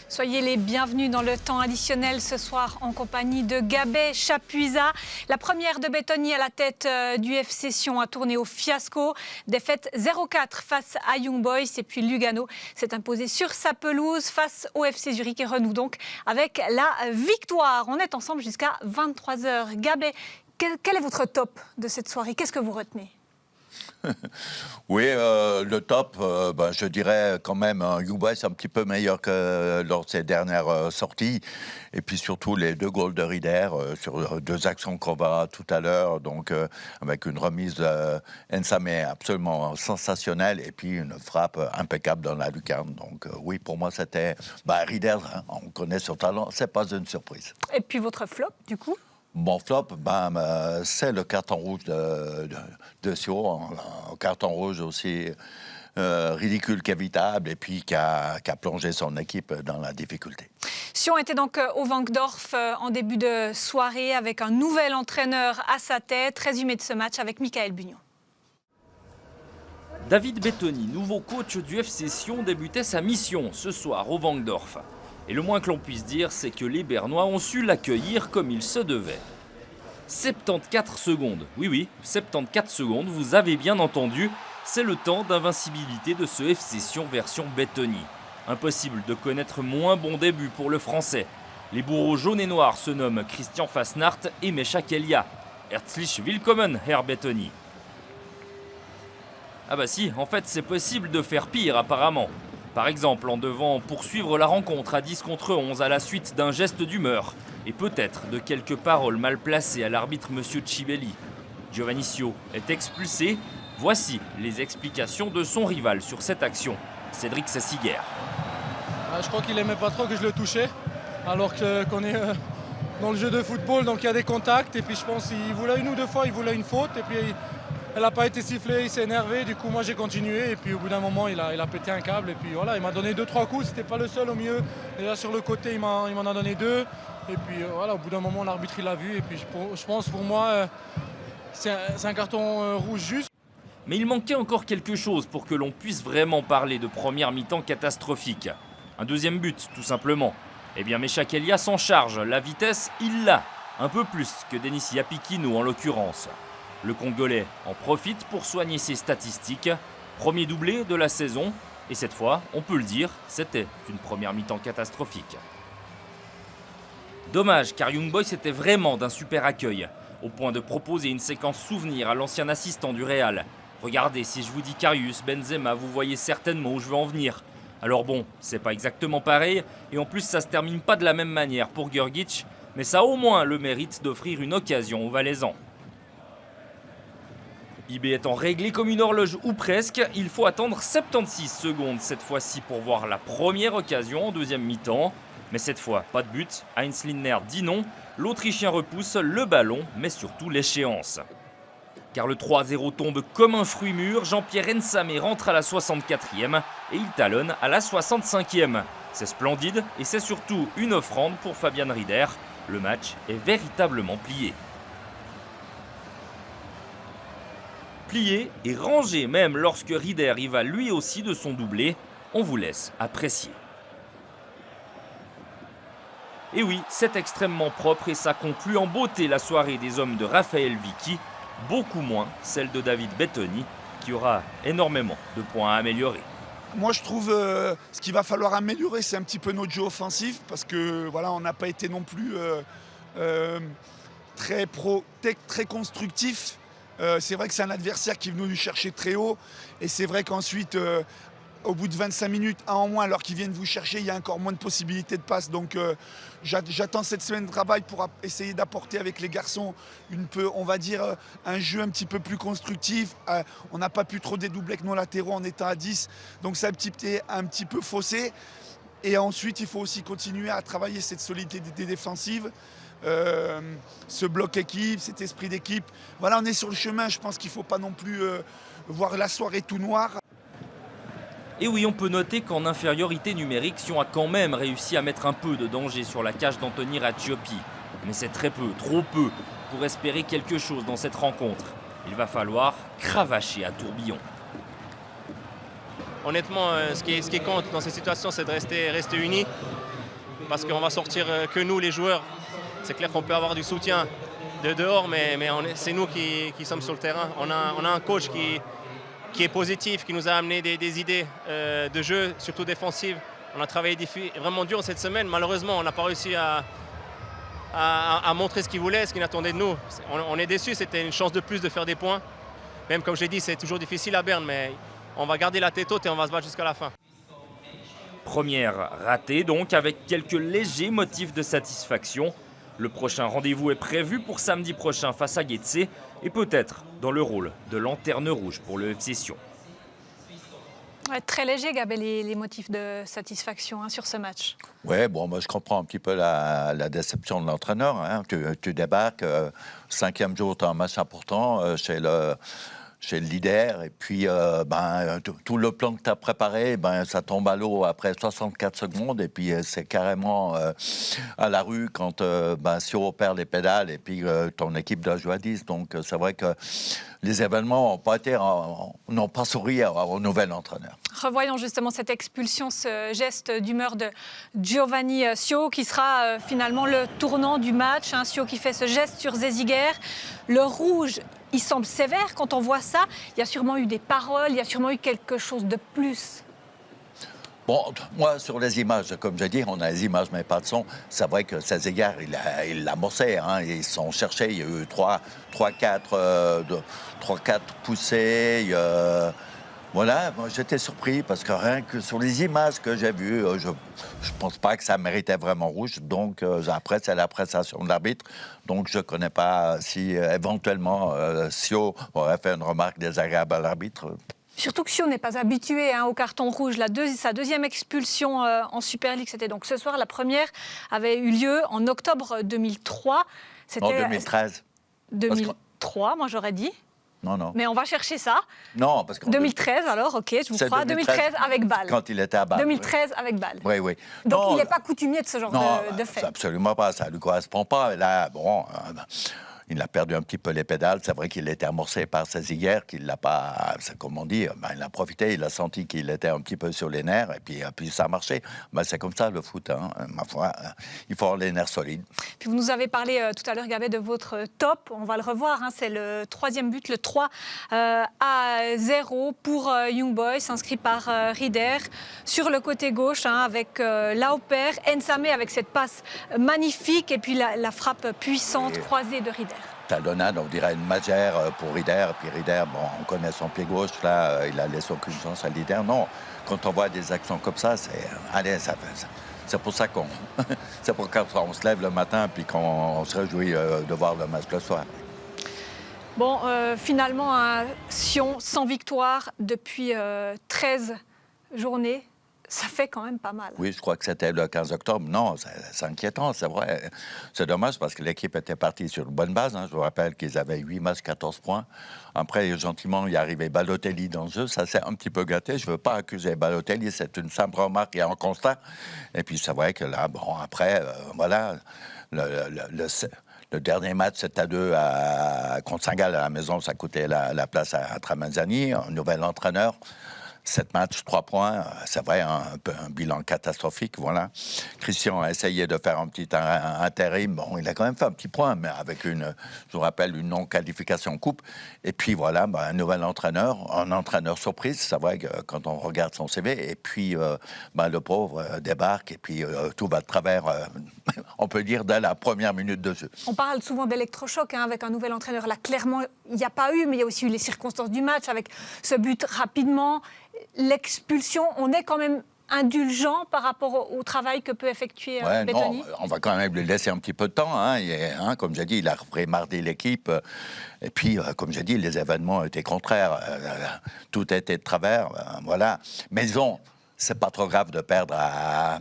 Soyez les bienvenus dans le temps additionnel ce soir en compagnie de Gabet Chapuisat. La première de Bettoni à la tête du FC Sion a tourné au fiasco. Défaite 0-4 face à Young Boys et puis Lugano s'est imposé sur sa pelouse face au FC Zurich et renoue donc avec la victoire. On est ensemble jusqu'à 23h. Gabet, quel est votre top de cette soirée? Qu'est-ce que vous retenez? Oui, le top, je dirais quand même Young Boys un petit peu meilleur que lors de ses dernières sorties. Et puis surtout les 2 goals de Rieder sur 2 actions qu'on verra tout à l'heure. Donc avec une remise de Nsame absolument sensationnelle et puis une frappe impeccable dans la lucarne. Donc oui, pour moi c'était Rieder, on connaît son talent, c'est pas une surprise. Et puis votre flop du coup? Mon flop, c'est le carton rouge de Sion, un carton rouge aussi ridicule qu'évitable et puis qui a plongé son équipe dans la difficulté. Sion était donc au Wankdorf en début de soirée avec un nouvel entraîneur à sa tête. Résumé de ce match avec Michael Bugnon. David Bettoni, nouveau coach du FC Sion, débutait sa mission ce soir au Wankdorf. Et le moins que l'on puisse dire, c'est que les Bernois ont su l'accueillir comme il se devait. 74 secondes, oui, 74 secondes, vous avez bien entendu, c'est le temps d'invincibilité de ce FC Sion version Bettoni. Impossible de connaître moins bon début pour le Français. Les bourreaux jaunes et noirs se nomment Christian Fasnacht et Mesha Kelia. Herzlich willkommen, Herr Bettoni. Ah bah si, en fait c'est possible de faire pire apparemment. Par exemple, en devant poursuivre la rencontre à 10 contre 11 à la suite d'un geste d'humeur et peut-être de quelques paroles mal placées à l'arbitre Monsieur Cibelli. Giovanni Sio est expulsé. Voici les explications de son rival sur cette action, Cédric Sassiguer. Je crois qu'il n'aimait pas trop que je le touchais, alors qu'on est dans le jeu de football, donc il y a des contacts. Et puis je pense qu'il voulait une ou deux fois, il voulait une faute. Et puis elle n'a pas été sifflée, il s'est énervé, du coup moi j'ai continué et puis au bout d'un moment il a pété un câble et puis voilà, il m'a donné 2-3 coups, c'était pas le seul au milieu, déjà sur le côté il m'en a donné 2 et puis voilà, au bout d'un moment l'arbitre il l'a vu et puis je pense pour moi c'est un carton rouge juste. Mais il manquait encore quelque chose pour que l'on puisse vraiment parler de première mi-temps catastrophique. Un deuxième but tout simplement. Eh bien Mesha Kelia s'en charge, la vitesse il l'a, un peu plus que Denis Yapikino en l'occurrence. Le Congolais en profite pour soigner ses statistiques. Premier doublé de la saison. Et cette fois, on peut le dire, c'était une première mi-temps catastrophique. Dommage, car Young Boys était vraiment d'un super accueil. Au point de proposer une séquence souvenir à l'ancien assistant du Real. Regardez, si je vous dis Karius, Benzema, vous voyez certainement où je veux en venir. Alors bon, c'est pas exactement pareil. Et en plus, ça se termine pas de la même manière pour Grgic. Mais ça a au moins le mérite d'offrir une occasion aux Valaisans. IB étant réglé comme une horloge ou presque, il faut attendre 76 secondes cette fois-ci pour voir la première occasion en deuxième mi-temps. Mais cette fois, pas de but, Heinz Lindner dit non, l'Autrichien repousse le ballon, mais surtout l'échéance. Car le 3-0 tombe comme un fruit mûr, Jean-Pierre Nsame rentre à la 64e et il talonne à la 65e. C'est splendide et c'est surtout une offrande pour Fabian Rieder. Le match est véritablement plié. Plié et rangé même lorsque Rieder y va lui aussi de son doublé, on vous laisse apprécier. Et oui, c'est extrêmement propre et ça conclut en beauté la soirée des hommes de Raphaël Vicky, beaucoup moins celle de David Bettoni, qui aura énormément de points à améliorer. Moi je trouve ce qu'il va falloir améliorer, c'est un petit peu notre jeu offensif, parce que voilà, on n'a pas été non plus très constructif. C'est vrai que c'est un adversaire qui est venu nous chercher très haut et c'est vrai qu'ensuite, au bout de 25 minutes, un en moins, alors qu'ils viennent vous chercher, il y a encore moins de possibilités de passe. Donc j'attends cette semaine de travail pour essayer d'apporter avec les garçons on va dire, un jeu un petit peu plus constructif. On n'a pas pu trop dédoubler avec nos latéraux en étant à 10, donc c'est un petit peu faussé. Et ensuite, il faut aussi continuer à travailler cette solidité défensive. Ce bloc équipe, cet esprit d'équipe. Voilà, on est sur le chemin, je pense qu'il ne faut pas non plus voir la soirée tout noire. Et oui, on peut noter qu'en infériorité numérique, Sion a quand même réussi à mettre un peu de danger sur la cage d'Anthony Racciopi. Mais c'est très peu, trop peu, pour espérer quelque chose dans cette rencontre. Il va falloir cravacher à tourbillon. Honnêtement, ce qui compte dans ces situations, c'est de rester unis. Parce qu'on va sortir que nous, les joueurs. C'est clair qu'on peut avoir du soutien de dehors, mais c'est nous qui sommes sur le terrain. On a un coach qui est positif, qui nous a amené des idées de jeu, surtout défensives. On a travaillé vraiment dur cette semaine. Malheureusement, on n'a pas réussi à montrer ce qu'il voulait, ce qu'il attendait de nous. On est déçus, c'était une chance de plus de faire des points. Même comme je l'ai dit, c'est toujours difficile à Berne, mais on va garder la tête haute et on va se battre jusqu'à la fin. Première ratée donc, avec quelques légers motifs de satisfaction. Le prochain rendez-vous est prévu pour samedi prochain face à Getse et peut-être dans le rôle de lanterne rouge pour le FC Sion. Ouais, très léger, Gabé, les motifs de satisfaction sur ce match. Oui, bon, moi je comprends un petit peu la déception de l'entraîneur. Hein. Tu débarques, 5e jour, tu as un match important chez le leader, et puis tout le plan que tu as préparé, ça tombe à l'eau après 64 secondes, et puis c'est carrément à la rue quand Sio perd les pédales, et puis ton équipe doit jouer à 10. Donc c'est vrai que les événements n'ont pas souri au nouvel entraîneur. Revoyons justement cette expulsion, ce geste d'humeur de Giovanni Sio qui sera finalement le tournant du match. Sio qui fait ce geste sur Zesiger. Le rouge, il semble sévère quand on voit ça. Il y a sûrement eu des paroles, il y a sûrement eu quelque chose de plus. Bon, moi, sur les images, comme je dis, on a les images, mais pas de son. C'est vrai que Zesiger, il l'a amorcé. Hein, ils sont cherchés. Il y a eu 3-4 poussées. Voilà, moi, j'étais surpris parce que rien que sur les images que j'ai vues, je ne pense pas que ça méritait vraiment rouge. Donc, après, c'est l'appréciation de l'arbitre. Donc, je ne connais pas si éventuellement Sio aurait fait une remarque désagréable à l'arbitre. Surtout que Sio n'est pas habitué au carton rouge. Sa deuxième expulsion en Super League, c'était donc ce soir. La première avait eu lieu en octobre 2003. C'était en 2013. 2003, moi j'aurais dit. Non. Mais on va chercher ça. Non, parce que 2013, alors, ok, je vous crois. 2013 avec Bâle. Quand il était à Bâle. 2013 avec Bâle. Oui. Donc il n'est pas coutumier de ce genre de fait. Absolument pas, ça ne lui correspond pas. Là, bon, il a perdu un petit peu les pédales. C'est vrai qu'il était amorcé par Zesiger, qu'il l'a pas, comme on dit, il a profité, il a senti qu'il était un petit peu sur les nerfs, et puis ça a marché. C'est comme ça le foot, hein, ma foi. Il faut avoir les nerfs solides. Puis vous nous avez parlé tout à l'heure, Gabé, de votre top. On va le revoir, c'est le 3e but, le 3-0 pour Young Boys, inscrit par Rieder. Sur le côté gauche, avec Lauper, Nsame avec cette passe magnifique, et puis la frappe puissante croisée de Rieder. Talonnade, on dirait une magère pour Rieder. Et puis Rieder, on connaît son pied gauche, là, il a laissé aucune chance à Rieder. Non, quand on voit des actions comme ça, c'est pour ça c'est pour quand on se lève le matin puis qu'on se réjouit de voir le match le soir. Bon, finalement, un Sion sans victoire depuis 13 journées. Ça fait quand même pas mal. Oui, je crois que c'était le 15 octobre. Non, c'est inquiétant, c'est vrai. C'est dommage parce que l'équipe était partie sur une bonne base. Hein. Je vous rappelle qu'ils avaient 8 matchs, 14 points. Après, gentiment, il est arrivé Balotelli dans le jeu. Ça s'est un petit peu gâté. Je ne veux pas accuser Balotelli. C'est une simple remarque et un constat. Et puis, c'est vrai que là, après, voilà, le dernier match, 7-2 contre Saint-Gall à la maison. Ça coûtait la place à Tramanzani, un nouvel entraîneur. 7 matchs, 3 points, c'est vrai, un bilan catastrophique, voilà. Christian a essayé de faire un petit intérim. Bon, il a quand même fait un petit point, mais avec je vous rappelle, une non-qualification coupe. Et puis voilà, un nouvel entraîneur, un entraîneur surprise, c'est vrai que quand on regarde son CV. Et puis, le pauvre débarque, et puis tout va de travers, on peut dire, dès la première minute de jeu. On parle souvent d'électrochoc avec un nouvel entraîneur. Là, clairement, il n'y a pas eu, mais il y a aussi eu les circonstances du match, avec ce but rapidement. L'expulsion, on est quand même indulgent par rapport au travail que peut effectuer Bettoni. On va quand même lui laisser un petit peu de temps. Comme j'ai dit, il a repris mardi l'équipe. Et puis, comme j'ai dit, les événements étaient contraires. Tout était de travers. Voilà. Mais c'est pas trop grave de perdre à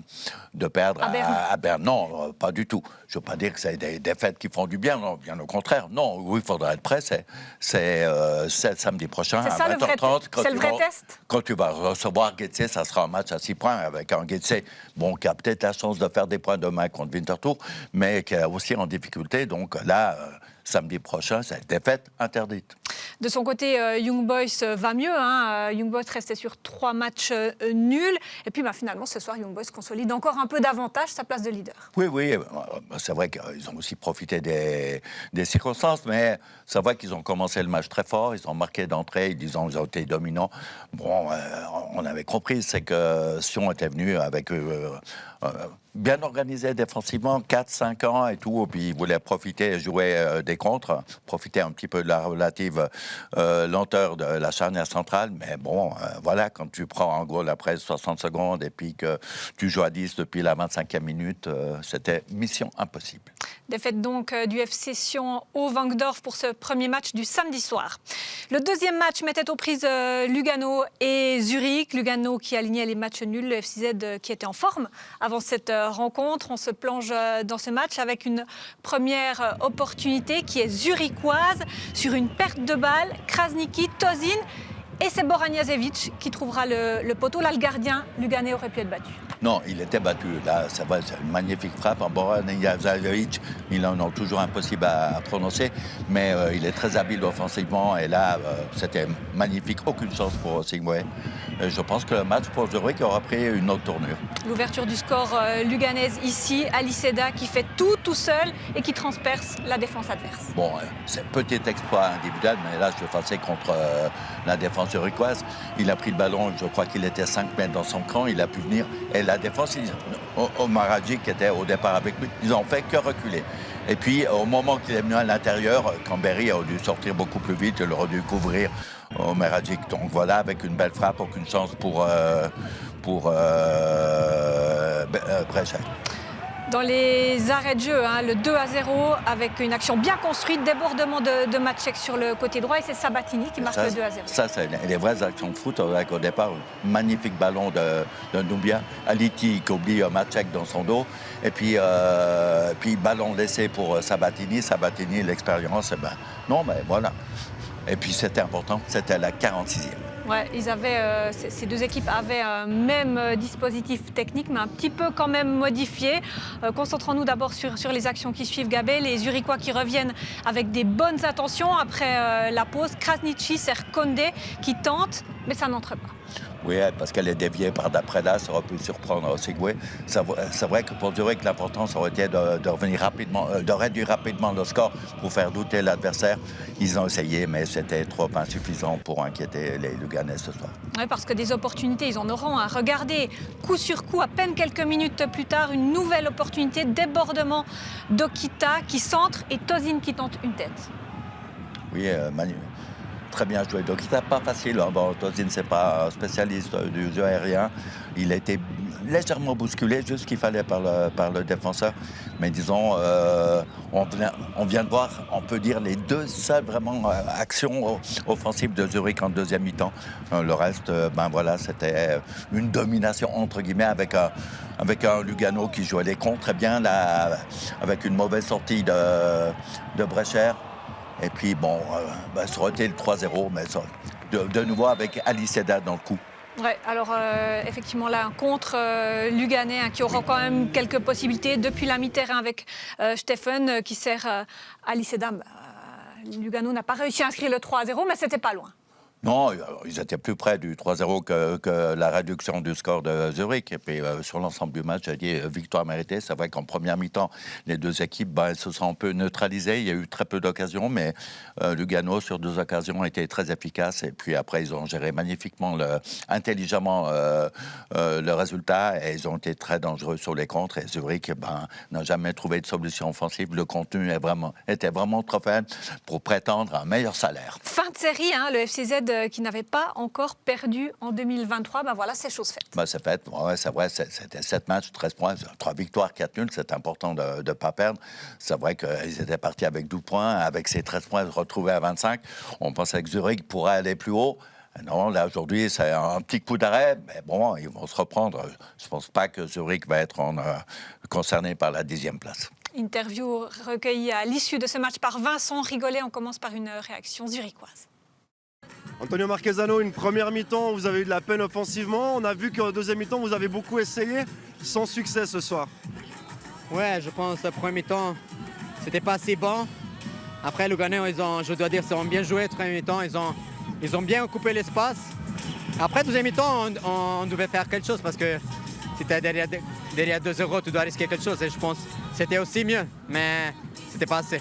Berne. Non, pas du tout. Je ne veux pas dire que c'est des défaites qui font du bien, non, bien au contraire. Non, oui, il faudra être prêt. C'est samedi prochain c'est à ça, 20h30. c'est le vrai test. Quand tu vas recevoir Getse, ça sera un match à 6 points avec un Getse qui a peut-être la chance de faire des points demain contre Winterthur, mais qui est aussi en difficulté. Donc là, samedi prochain, c'est défaite interdite. De son côté, Young Boys va mieux. Young Boys restait sur 3 matchs nuls. Et puis finalement, ce soir, Young Boys consolide encore un peu davantage sa place de leader. Oui, c'est vrai qu'ils ont aussi profité des circonstances, mais c'est vrai qu'ils ont commencé le match très fort, ils ont marqué d'entrée, ils ont été dominants. Bon, on avait compris, c'est que Sion était venu avec bien organisé défensivement, 4-5 ans et tout, et puis ils voulaient profiter et jouer des contres, profiter un petit peu de la relative lenteur de la charnière centrale, mais bon, voilà, quand tu prends un goal après 60 secondes et puis que tu joues à 10 depuis la 25e minute, c'était mission impossible. Défaite donc du FC Sion au Wankdorf pour ce premier match du samedi soir. Le deuxième match mettait aux prises Lugano et Zurich. Lugano qui alignait les matchs nuls, le FCZ qui était en forme avant cette rencontre. On se plonge dans ce match avec une première opportunité qui est zurichoise sur une perte de balle. Krasniki, Tozin et c'est Boranjasevic qui trouvera le poteau. Là, le gardien luganais aurait pu être battu. Non, il était battu. Là, ça va, c'est une magnifique frappe. Boranjasevic, il en a toujours impossible à prononcer, mais il est très habile offensivement. Et là, c'était magnifique. Aucune chance pour Sigmé. Je pense que le match pour Zurich aura pris une autre tournure. L'ouverture du score luganaise ici, Aliseda qui fait tout seul et qui transperce la défense adverse. Bon, c'est un petit exploit individuel, mais là, je suis passé contre la défense zurichoise. Il a pris le ballon, je crois qu'il était 5 mètres dans son camp, il a pu venir. Et la défense, Omar Hadji, qui était au départ avec lui, ils n'ont fait que reculer. Et puis, au moment qu'il est venu à l'intérieur, Cambéry a dû sortir beaucoup plus vite, il aurait dû couvrir Omar Hadji. Donc voilà, avec une belle frappe, aucune chance pour Brecha. Dans les arrêts de jeu, le 2-0 avec une action bien construite, débordement de Maciek sur le côté droit et c'est Sabatini qui marque le 2-0. Ça, c'est les vraies actions de foot avec au départ un magnifique ballon de Doumbia, Aliti qui oublie Maciek dans son dos et puis ballon laissé pour Sabatini, l'expérience, non, mais voilà. Et puis c'était important, c'était la 46e. Ouais, ces deux équipes avaient un même dispositif technique, mais un petit peu quand même modifié. Concentrons-nous d'abord sur les actions qui suivent, Gabé. Les Zurichois qui reviennent avec des bonnes intentions après la pause. Krasniqi, Condé qui tente, mais ça n'entre pas. Oui, parce qu'elle est déviée par d'après là, ça aurait pu surprendre Sigway. C'est vrai que pour Zurich, l'important aurait été de revenir rapidement, de réduire rapidement le score pour faire douter l'adversaire. Ils ont essayé, mais c'était trop insuffisant pour inquiéter les Luganais ce soir. Oui, parce que des opportunités, ils en auront. Regardez, coup sur coup, à peine quelques minutes plus tard, une nouvelle opportunité, débordement d'Okita qui centre et Tozin qui tente une tête. Oui, très bien joué. Donc, il n'était pas facile. Bon, Tozin, ce n'est pas un spécialiste du jeu aérien. Il a été légèrement bousculé, juste ce qu'il fallait par le défenseur. Mais disons, on vient de voir, on peut dire, les deux seules vraiment actions offensives de Zurich en deuxième mi-temps. Le reste, voilà, c'était une domination, entre guillemets, avec un Lugano qui jouait les comptes très bien, là, avec une mauvaise sortie de Brecher. Et puis, bon, ça aurait été le 3-0, mais ça, de nouveau avec Aliseda dans le coup. Oui, alors effectivement là, un contre luganais qui aura quand même quelques possibilités depuis la mi-terrain avec Steffen qui sert Aliseda. Lugano n'a pas réussi à inscrire le 3-0, mais c'était pas loin. Non, ils étaient plus près du 3-0 que la réduction du score de Zurich. Et puis, sur l'ensemble du match, j'ai dit victoire méritée. C'est vrai qu'en première mi-temps, les deux équipes elles se sont un peu neutralisées. Il y a eu très peu d'occasions, mais Lugano, sur 2 occasions, a été très efficace. Et puis après, ils ont géré magnifiquement, intelligemment le résultat. Et ils ont été très dangereux sur les contres. Et Zurich n'a jamais trouvé de solution offensive. Le contenu était vraiment trop faible pour prétendre à un meilleur salaire. Fin de série, le FCZ qui n'avait pas encore perdu en 2023, voilà, c'est chose faite. C'est fait, ouais, c'est vrai, c'était 7 matchs, 13 points, 3 victoires, 4 nuls, c'est important de ne pas perdre. C'est vrai qu'ils étaient partis avec 12 points, avec ces 13 points, se retrouver à 25. On pensait que Zurich pourrait aller plus haut. Non, là, aujourd'hui, c'est un petit coup d'arrêt, mais bon, ils vont se reprendre. Je ne pense pas que Zurich va être concerné par la 10e place. Interview recueillie à l'issue de ce match par Vincent Rigolet. On commence par une réaction zurichoise. Antonio Marquezano, une première mi-temps, vous avez eu de la peine offensivement. On a vu qu'en deuxième mi-temps, vous avez beaucoup essayé, sans succès ce soir. Ouais, je pense que le premier mi-temps, c'était pas assez bon. Après, Lugano, je dois dire, ils ont bien joué le premier mi-temps. Ils ont bien occupé l'espace. Après, deuxième mi-temps, on devait faire quelque chose parce que si tu es derrière 2-0, tu dois risquer quelque chose. Et je pense que c'était aussi mieux, mais c'était pas assez.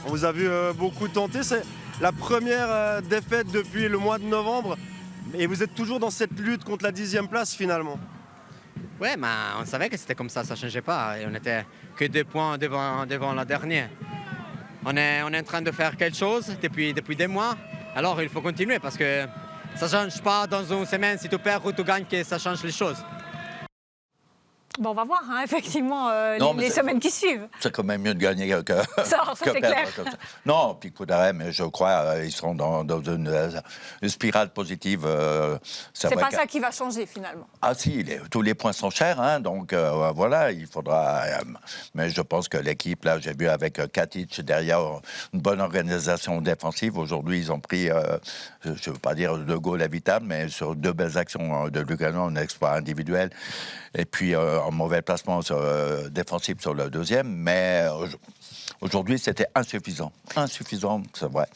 On vous a vu beaucoup tenter. C'est la première défaite depuis le mois de novembre. Et vous êtes toujours dans cette lutte contre la 10e place finalement. Ouais, mais on savait que c'était comme ça ne changeait pas. Et on n'était que 2 points devant la dernière. On est en train de faire quelque chose depuis des mois. Alors il faut continuer parce que ça ne change pas dans une semaine si tu perds ou tu gagnes que ça change les choses. Bon, on va voir, hein, effectivement, les semaines qui suivent. C'est quand même mieux de gagner que Ça c'est perdre. clair. Comme ça. Non, petit coup d'arrêt, mais je crois qu'ils seront dans une spirale positive. C'est pas ça qui va changer, finalement. Ah si, tous les points sont chers, hein, donc voilà, il faudra... mais je pense que l'équipe, là, j'ai vu avec Katic derrière, une bonne organisation défensive. Aujourd'hui, ils ont pris, je ne veux pas dire 2 goals évitables, mais sur 2 belles actions de Lugano, un exploit individuel. Et puis, un mauvais placement défensif sur le deuxième, mais aujourd'hui, c'était insuffisant. Insuffisant, c'est vrai.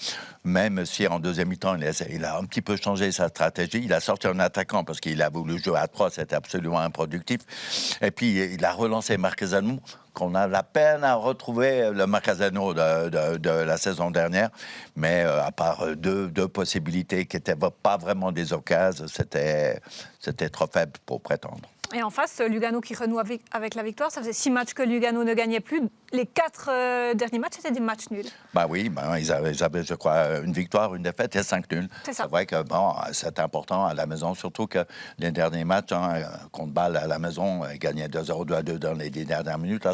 Même si en deuxième mi-temps, il a un petit peu changé sa stratégie. Il a sorti un attaquant parce qu'il a voulu jouer à 3, c'était absolument improductif. Et puis, il a relancé Marquezano, qu'on a la peine à retrouver le Marquezano de la saison dernière. Mais à part deux possibilités qui n'étaient pas vraiment des occasions, c'était trop faible pour prétendre. Et en face, Lugano qui renoue avec la victoire. Ça faisait 6 matchs que Lugano ne gagnait plus. Les 4 derniers matchs, c'était des matchs nuls. Bah oui, ils avaient, je crois, une victoire, une défaite et 5 nuls. C'est vrai que bon, c'est important à la maison, surtout que les derniers matchs, contre Bâle à la maison, ils gagnaient 2-0, 2-2 dans les 10 dernières minutes. Là,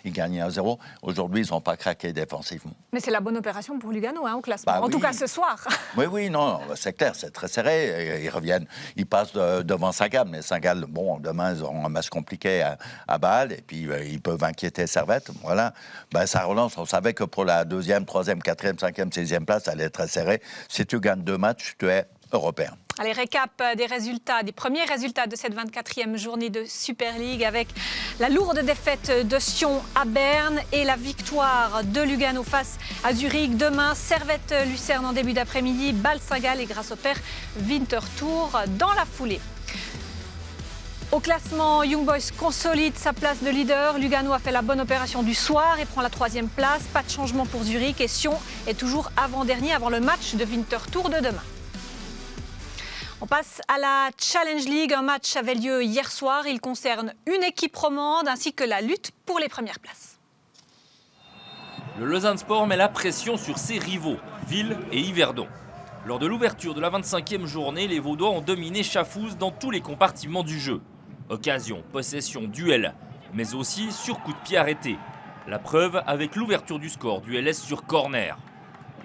ils gagnaient 1-0. Aujourd'hui, ils n'ont pas craqué défensivement. Mais c'est la bonne opération pour Lugano, au classement. En tout cas, ce soir. Oui, non, c'est clair, c'est très serré. Ils reviennent, ils passent devant Saint-Gall, mais Saint-Gall, bon, demain, ils auront un match compliqué à Bâle, et puis ils peuvent inquiéter Servette. Voilà. Ça relance. On savait que pour la 2e, 3e, 4e, 5e, 6e place, ça allait être très serré. Si tu gagnes 2 matchs, tu es européen. Allez, récap des premiers résultats de cette 24e journée de Super League avec la lourde défaite de Sion à Berne et la victoire de Lugano face à Zurich. Demain, Servette-Lucerne en début d'après-midi, Bâle-Saint-Gall et Grasshopper Winterthur dans la foulée. Au classement, Young Boys consolide sa place de leader. Lugano a fait la bonne opération du soir et prend la 3e place. Pas de changement pour Zurich et Sion est toujours avant-dernier avant le match de Winterthur de demain. On passe à la Challenge League. Un match avait lieu hier soir. Il concerne une équipe romande ainsi que la lutte pour les premières places. Le Lausanne Sport met la pression sur ses rivaux, Ville et Yverdon. Lors de l'ouverture de la 25e journée, les Vaudois ont dominé Chafouz dans tous les compartiments du jeu. Occasion, possession, duel, mais aussi sur coup de pied arrêté. La preuve avec l'ouverture du score du LS sur corner.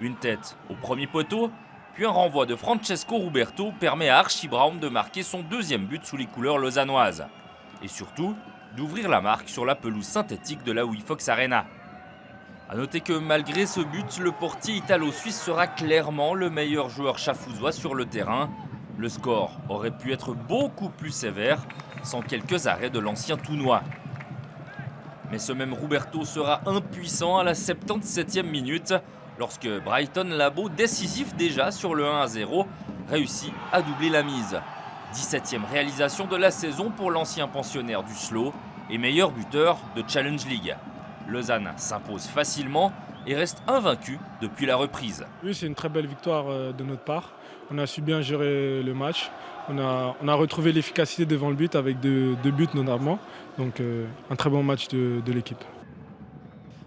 Une tête au premier poteau, puis un renvoi de Francesco Ruberto permet à Archie Brown de marquer son 2e but sous les couleurs lausannoises. Et surtout, d'ouvrir la marque sur la pelouse synthétique de la WeFox Arena. A noter que malgré ce but, le portier italo-suisse sera clairement le meilleur joueur chafouzois sur le terrain. Le score aurait pu être beaucoup plus sévère, sans quelques arrêts de l'ancien Tounois. Mais ce même Ruberto sera impuissant à la 77e minute, lorsque Brighton Labo, décisif déjà sur le 1-0, réussit à doubler la mise. 17e réalisation de la saison pour l'ancien pensionnaire du Slow et meilleur buteur de Challenge League. Lausanne s'impose facilement et reste invaincu depuis la reprise. Oui, c'est une très belle victoire de notre part. On a su bien gérer le match. On a retrouvé l'efficacité devant le but avec 2 buts notamment. Donc un très bon match de l'équipe.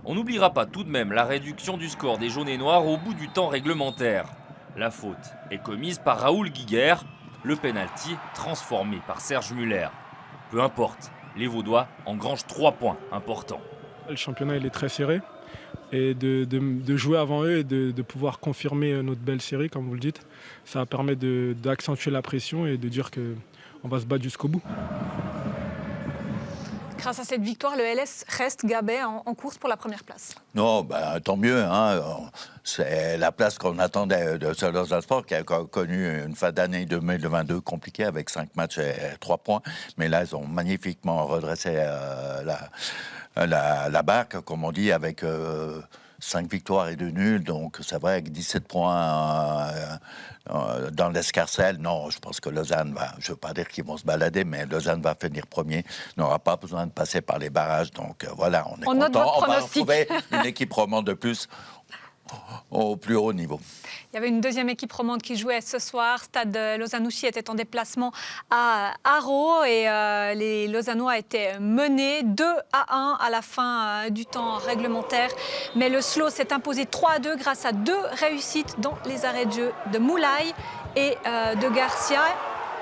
On n'oubliera pas tout de même la réduction du score des jaunes et noirs au bout du temps réglementaire. La faute est commise par Raoul Guiguer, le pénalty transformé par Serge Muller. Peu importe, les Vaudois engrangent 3 points importants. Le championnat il est très serré. et de jouer avant eux et de pouvoir confirmer notre belle série, comme vous le dites. Ça permet d'accentuer la pression et de dire qu'on va se battre jusqu'au bout. Grâce à cette victoire, le LS reste Gabet en course pour la première place. Non, tant mieux. Hein. C'est la place qu'on attendait de ce Lausanne Sport, qui a connu une fin d'année 2022 compliquée avec 5 matchs et 3 points. Mais là, ils ont magnifiquement redressé la barque, comme on dit, avec 5 victoires et 2 nuls. Donc, c'est vrai, avec 17 points dans l'escarcelle. Non, je pense que Lausanne va, je ne veux pas dire qu'ils vont se balader, mais Lausanne va finir premier. N'aura pas besoin de passer par les barrages. Donc, voilà, on est content. On va retrouver une équipe romande de plus au plus haut niveau. Il y avait une deuxième équipe romande qui jouait ce soir. Stade Lausanne-Ouchy était en déplacement à Haro et les Lausannois étaient menés 2-1 à la fin du temps réglementaire. Mais le SLO s'est imposé 3-2 grâce à 2 réussites dans les arrêts de jeu de Moulay et de Garcia.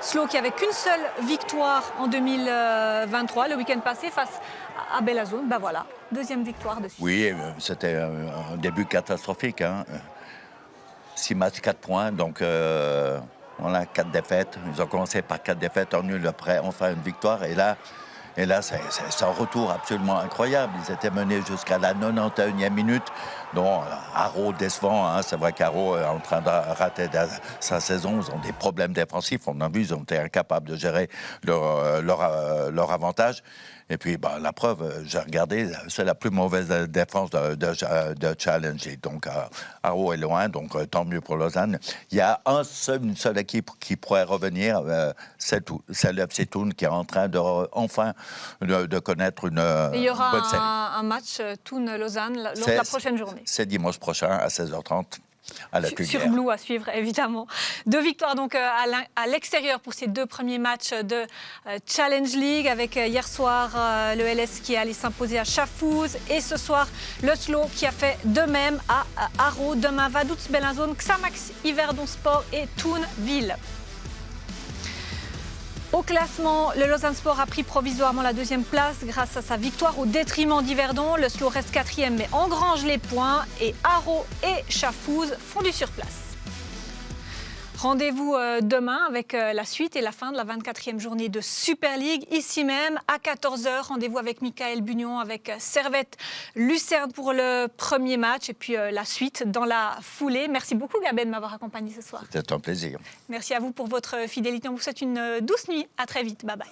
SLO qui avait qu'une seule victoire en 2023, le week-end passé, face à Belazone. Ben voilà, deuxième victoire de suite. Oui, c'était un début catastrophique. 6 matchs, 4 points, donc voilà, 4 défaites. Ils ont commencé par 4 défaites, en nul, après enfin une victoire. Et là c'est un retour absolument incroyable. Ils étaient menés jusqu'à la 91e minute, dont Haro décevant. Hein. C'est vrai qu'Haro est en train de rater sa saison. Ils ont des problèmes défensifs. On a vu, ils ont été incapables de gérer leur avantage. Et puis, la preuve, j'ai regardé, c'est la plus mauvaise défense de Challenge. Et donc, Haro est loin, donc tant mieux pour Lausanne. Il y a une seule équipe qui pourrait revenir, c'est le FC Thun qui est en train de connaître une bonne série. Il y aura un match Thun-Lausanne lors de la prochaine journée. C'est dimanche prochain à 16h30. Sur Blue à suivre, évidemment. 2 victoires donc à l'extérieur pour ces 2 premiers matchs de Challenge League, avec hier soir le LS qui est allé s'imposer à Chafouz et ce soir le SLO qui a fait de même à Haro. Demain, Vaduz Bellinzone, Xamax Yverdon Sport et Thun-Ville. Au classement, le Lausanne Sport a pris provisoirement la 2e place grâce à sa victoire au détriment d'Yverdon. Le SLO reste 4e mais engrange les points et Haro et Chafouz font du surplace. Rendez-vous demain avec la suite et la fin de la 24e journée de Super League. Ici même, à 14h, rendez-vous avec Michael Bugnon, avec Servette Lucerne pour le premier match. Et puis la suite dans la foulée. Merci beaucoup, Gabet, de m'avoir accompagné ce soir. C'était un plaisir. Merci à vous pour votre fidélité. On vous souhaite une douce nuit. À très vite. Bye bye.